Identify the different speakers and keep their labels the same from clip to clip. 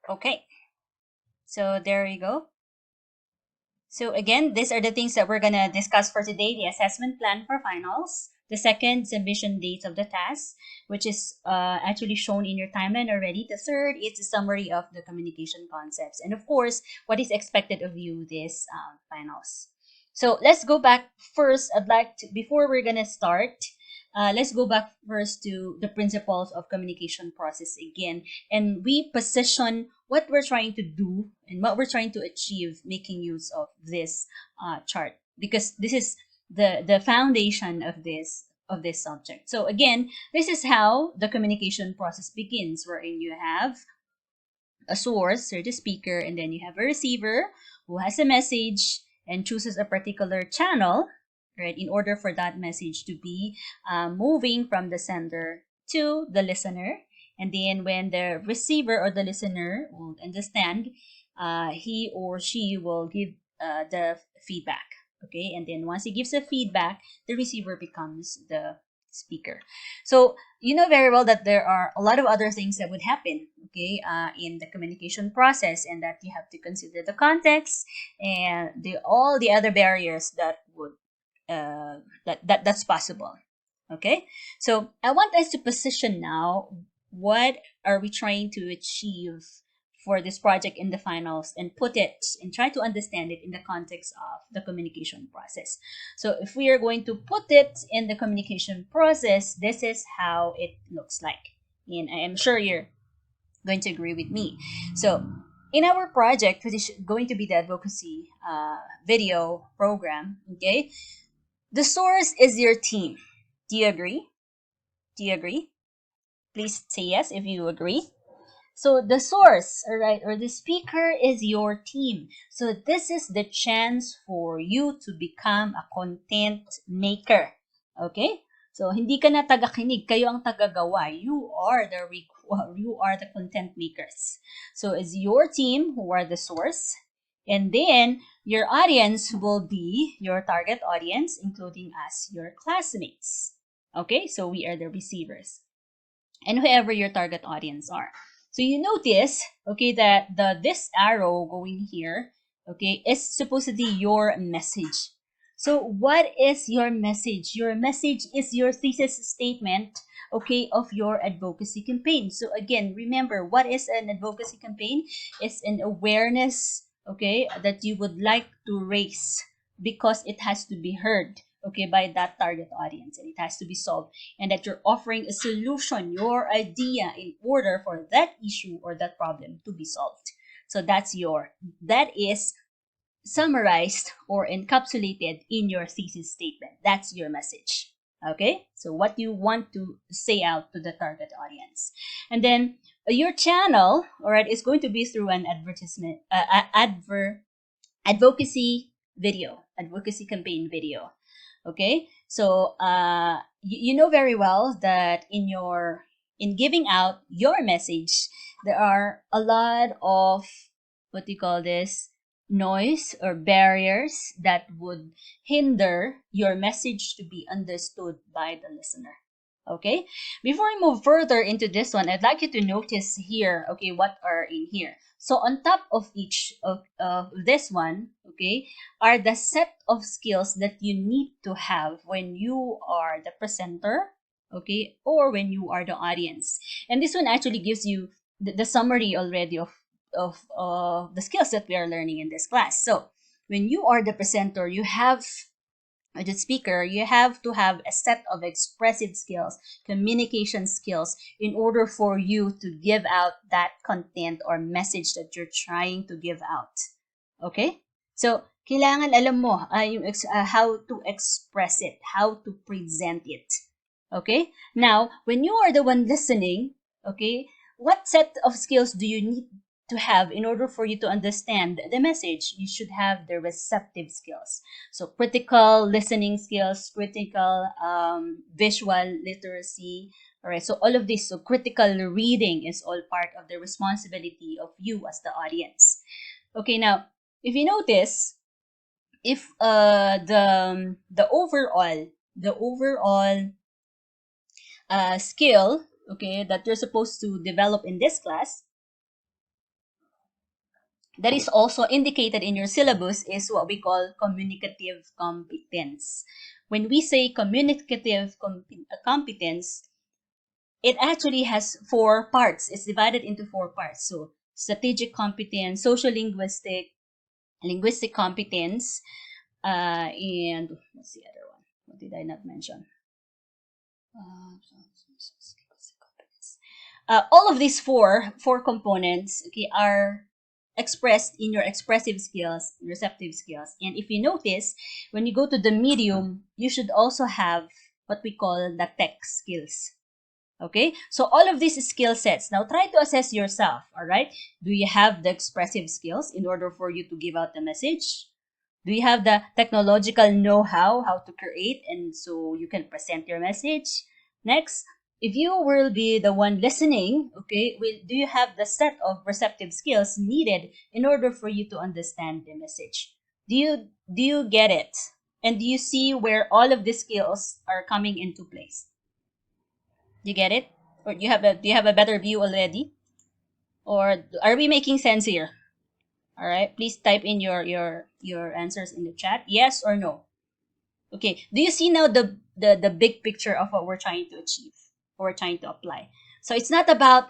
Speaker 1: Okay, so there you go. So again, these are the things that we're gonna discuss for today: the assessment plan for finals, the second submission dates of the task, which is actually shown in your timeline already. The third is a summary of the communication concepts, and of course, what is expected of you this finals. So let's go back first. I'd like to, before we're gonna start, let's go back first to the principles of communication process again, and we position what we're trying to do and what we're trying to achieve making use of this chart, because this is the foundation of this subject. So again, this is how the communication process begins, wherein you have a source or the speaker, and then you have a receiver who has a message and chooses a particular channel, right, in order for that message to be moving from the sender to the listener. And then when the receiver or the listener will understand, he or she will give the feedback. Okay, and then once he gives a feedback, the receiver becomes the speaker. So you know very well that there are a lot of other things that would happen, okay, in the communication process, and that you have to consider the context and the all the other barriers that would that's possible. Okay, so I want us to position now what are we trying to achieve for this project in the finals, and put it and try to understand it in the context of the communication process. So if we are going to put it in the communication process, this is how it looks like, and I am sure you're going to agree with me. So in our project, which is going to be the advocacy video program, okay, the source is your team. Do you agree? Do you agree? Please say yes if you agree. So the source, all right, or the speaker is your team. So this is the chance for you to become a content maker. Okay? So hindi ka na tagakinig, kayo ang tagagawa. You are the content makers. So it's your team who are the source, and then your audience will be your target audience, including us, your classmates. Okay? So we are the receivers, and whoever your target audience are. So you notice, okay, that this arrow going here, okay, is supposedly your message. So what is your message? Your message is your thesis statement, okay, of your advocacy campaign. So again, remember, what is an advocacy campaign? It's an awareness, okay, that you would like to raise because it has to be heard, okay, by that target audience, and it has to be solved, and that you're offering a solution, your idea, in order for that issue or that problem to be solved. So that is summarized or encapsulated in your thesis statement. That's your message. Okay? So what you want to say out to the target audience. And then your channel, all right, is going to be through an advocacy video, advocacy campaign video. Okay, so you know very well that in giving out your message, there are a lot of, what do you call this, noise or barriers that would hinder your message to be understood by the listener. Okay, before I move further into this one, I'd like you to notice here, okay, what are in here. So on top of each of this one, okay, are the set of skills that you need to have when you are the presenter, okay, or when you are the audience. And this one actually gives you the summary already of the skills that we are learning in this class. So when you are the presenter, you have the speaker, you have to have a set of expressive skills, communication skills, in order for you to give out that content or message that you're trying to give out. Okay? So, kailangan alam mo how to express it, how to present it. Okay? Now, when you are the one listening, okay, what set of skills do you need to have in order for you to understand the message? You should have the receptive skills. So critical listening skills, critical visual literacy. All right. So all of this, so critical reading is all part of the responsibility of you as the audience. Okay. Now, if you notice, if the overall skill, okay, that you're supposed to develop in this class that is also indicated in your syllabus is what we call communicative competence. When we say communicative competence, it actually has four parts. It's divided into four parts. So strategic competence, social linguistic competence, and what's the other one? What did I not mention? Uh, all of these four components, okay, are expressed in your expressive skills, receptive skills. And if you notice, when you go to the medium, you should also have what we call the tech skills. Okay, so all of these skill sets. Now try to assess yourself. All right, do you have the expressive skills in order for you to give out the message? Do you have the technological know-how how to create and so you can present your message? Next, if you will be the one listening, okay, do you have the set of receptive skills needed in order for you to understand the message? Do you get it? And do you see where all of the skills are coming into place? You get it? Or do you have a better view already? Or are we making sense here? All right. Please type in your answers in the chat. Yes or no. Okay. Do you see now the big picture of what we're trying to achieve or we're trying to apply? So it's not about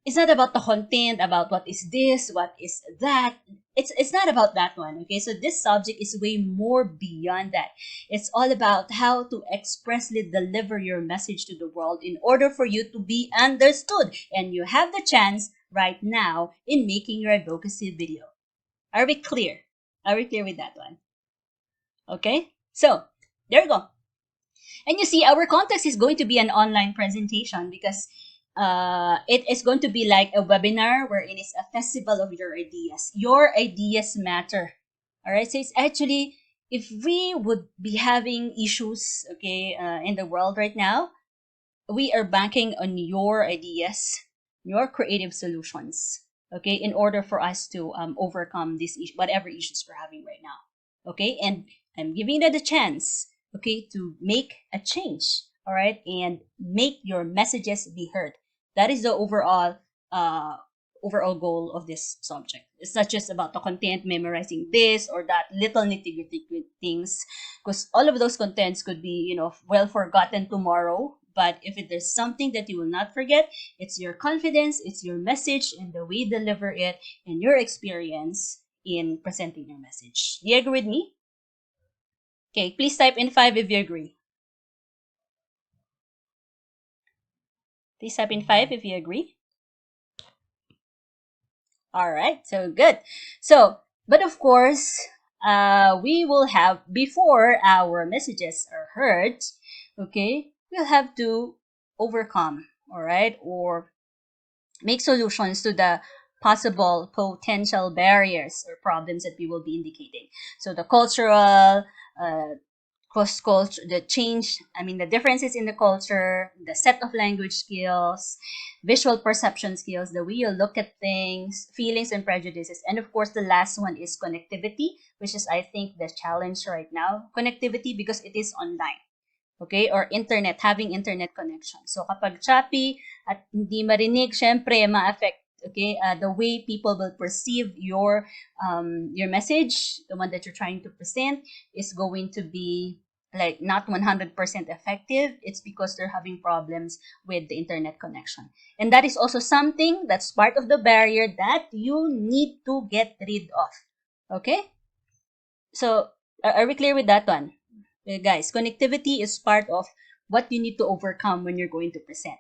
Speaker 1: the content, about what is this, what is that. It's not about that one. Okay, so this subject is way more beyond that. It's all about how to expressly deliver your message to the world in order for you to be understood. And you have the chance right now in making your advocacy video. Are we clear? Are we clear with that one? Okay, so there you go. And you see, our context is going to be an online presentation because it is going to be like a webinar wherein it's a festival of your ideas. Your ideas matter. All right. So it's actually, if we would be having issues, okay, in the world right now, we are banking on your ideas, your creative solutions, okay, in order for us to overcome this issue, whatever issues we're having right now, okay. And I'm giving you the chance, okay, to make a change, all right, and make your messages be heard. That is the uh, overall goal of this subject. It's not just about the content, memorizing this or that little nitty gritty things, because all of those contents could be, well forgotten tomorrow. But if there's something that you will not forget, it's your confidence, it's your message, and the way you deliver it, and your experience in presenting your message. Do you agree with me? Okay, please type in 5 if you agree. Please type in 5 if you agree. All right, so good. So, but of course, we will have, before our messages are heard, okay, we'll have to overcome, all right, or make solutions to the possible potential barriers or problems that we will be indicating. So the cultural, cross culture, the change, I mean, the differences in the culture, the set of language skills, visual perception skills, the way you look at things, feelings and prejudices. And of course, the last one is connectivity, which is, I think, the challenge right now. Connectivity because it is online. Okay? Or internet, having internet connection. So kapag choppy at hindi marinig, syempre, ma-affect, okay, the way people will perceive your message, the one that you're trying to present, is going to be like not 100% effective. It's because they're having problems with the internet connection. And that is also something that's part of the barrier that you need to get rid of. Okay? So, are we clear with that one? Guys, connectivity is part of what you need to overcome when you're going to present.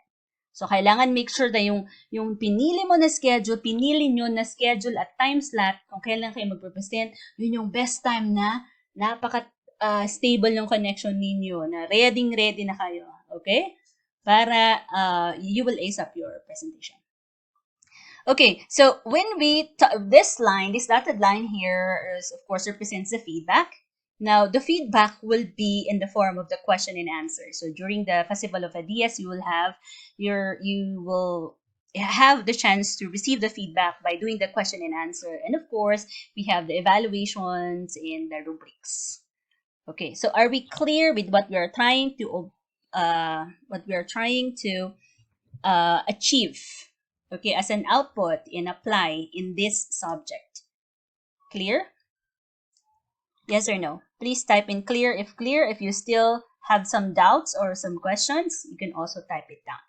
Speaker 1: So, kailangan make sure na yung pinili mo na schedule, pinili nyo na schedule at time slot, kung kailan kayo magpe-present, yun yung best time na stable yung connection ninyo, na ready na kayo. Okay? Para you will ace up your presentation. Okay, so when this dotted line here is, of course, represents the feedback. Now, the feedback will be in the form of the question and answer. So during the Festival of Ideas, you will have the chance to receive the feedback by doing the question and answer. And of course, we have the evaluations and the rubrics. Okay, so are we clear with what we are trying to achieve? okay, as an output and apply in this subject. Clear? Yes or no? Please type in clear if clear. If you still have some doubts or some questions, you can also type it down.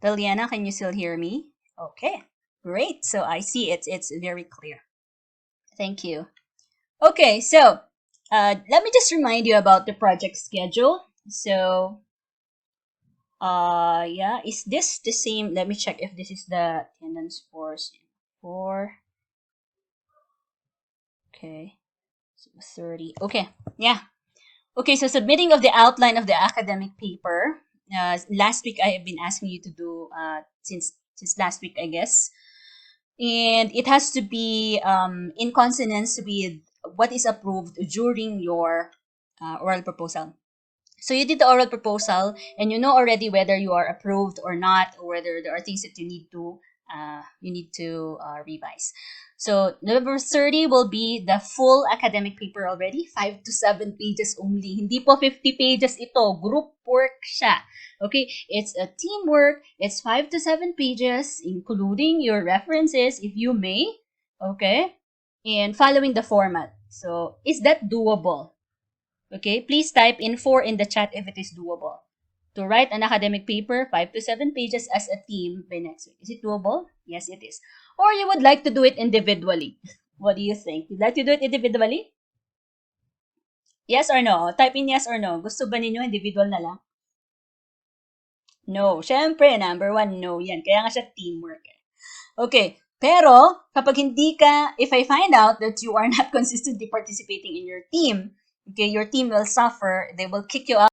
Speaker 1: Liliana, can you still hear me? Okay, great. So I see it's very clear. Thank you. Okay, so let me just remind you about the project schedule. So yeah, is this the same? Let me check if this is the attendance for okay, so 30. Okay, yeah. Okay, so submitting of the outline of the academic paper. Last week I have been asking you to do since last week, I guess, and it has to be in consonance with what is approved during your oral proposal. So you did the oral proposal, and you know already whether you are approved or not, or whether there are things that you need to revise. So November 30 will be the full academic paper already, 5 to 7 pages only. Hindi po 50 pages ito, group work siya. Okay, it's a teamwork. It's 5 to 7 pages, including your references, if you may. Okay, and following the format. So is that doable? Okay, please type in 4 in the chat if it is doable. To write an academic paper, 5 to 7 pages as a team by next week. Is it doable? Yes, it is. Or you would like to do it individually. What do you think? You'd like to do it individually? Yes or no? Type in yes or no. Gusto ba ninyo individual na lang? No. Syempre, number 1, no yan. Kaya nga siya teamwork. Okay. Pero, kapag hindi ka, if I find out that you are not consistently participating in your team, okay, your team will suffer. They will kick you out